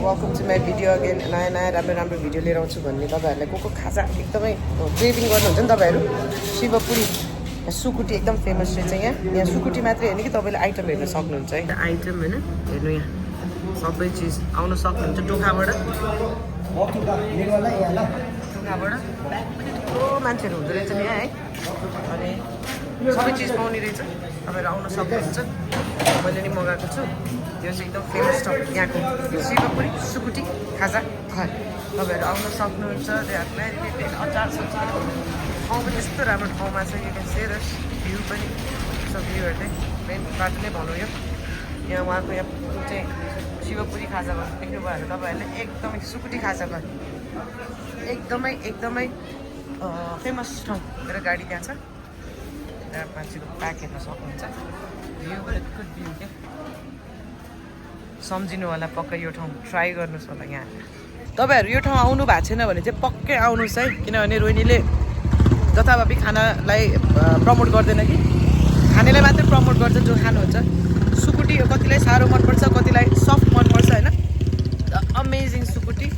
welcome to my video again नयाँ नयाँ राम्रो भिडियो लिएर आउँछु भन्ने तपाईँहरूलाई को खाजा एकदमै क्रेभिङ गर्नुहुन्छ नि तपाईँहरू शिवपुरी सुकुटी एकदम फेमस रहेछ यहाँ सुकुटी मात्रै होइन कि तपाईँले आइटम हेर्न सक्नुहुन्छ है आइटम होइन हेर्नु यहाँ सबै चिज आउन सक्नुहुन्छ टोखाबाट थुप्रो मान्छेहरू हुँदो रहेछ यहाँ है अनि सबै चिज पाउने रहेछ तपाईँहरू आउन सक्नुहुन्छ मैले नि मगाएको छु यो चाहिँ एकदम फेमस ठाउँ यहाँको शिवपुरी सुकुटी खाजा घर तपाईँहरू आउन सक्नुहुन्छ त्यहाँ म्यारिनेटेड अचार सचार ठाउँ पनि यस्तो राम्रो ठाउँमा छ यो क्यान सेयर भ्यू पनि सब भ्यूहरू चाहिँ मेन बाटो नै भनौँ यो यहाँ उहाँको यहाँ चाहिँ शिवपुरी खाजा घर देख्नुभयो भने तपाईँहरूले एकदमै सुकुटी खाजा घर एकदमै फेमस ठाउँ मेरो गाडी त्यहाँ छ त्यहाँ मान्छेको प्याक हेर्न सक्नुहुन्छ भ्यू पनि गुड भ्यू क्या सम्झिनु होला पक्कै यो ठाउँ ट्राई गर्नुहोस् होला यहाँ तपाईँहरू यो ठाउँ आउनु भएको छैन भने चाहिँ पक्कै आउनुहोस् है किनभने रोहिणीले जथाभावी खानालाई प्रमोट गर्दैन कि खानेलाई मात्रै प्रमोट गर्छ जो खानुहुन्छ सुकुटी कतिलाई साह्रो मनपर्छ कतिलाई सफ्ट मनपर्छ होइन द अमेजिङ सुकुटी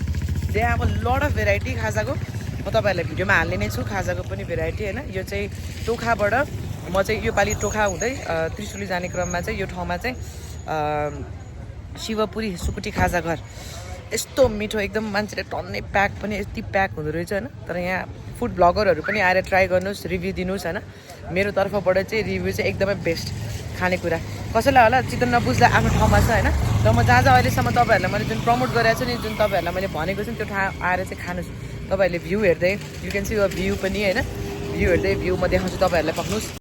दे अब लड अफ भेराइटी खाजाको म तपाईँहरूलाई भिडियोमा हाल्ने नै छु खाजाको पनि भेराइटी होइन यो चाहिँ टोखाबाट म चाहिँ योपालि टोखा हुँदै त्रिशुली जाने क्रममा चाहिँ यो ठाउँमा चाहिँ शिवपुरी सुकुटी खाजा घर यस्तो मिठो एकदम मान्छेले टन्नै प्याक पनि यति प्याक हुँदो रहेछ होइन तर यहाँ फुड ब्लगरहरू पनि आएर ट्राई गर्नुहोस् रिभ्यू दिनुहोस् होइन मेरो तर्फबाट चाहिँ रिभ्यू चाहिँ एकदमै बेस्ट खानेकुरा कसैलाई होला चित्त नबुझ्दा आफ्नो ठाउँमा छ होइन र म जहाँ अहिलेसम्म तपाईँहरूलाई मैले जुन प्रमोट गरेको छु नि जुन तपाईँहरूलाई मैले भनेको छु नि त्यो ठाउँ आएर चाहिँ खानुहोस् तपाईँहरूले भ्यू हेर्दै यु क्यान सी यो भ्यू पनि होइन भ्यू हेर्दै भ्यू म देखाउँछु तपाईँहरूलाई पक्नुहोस्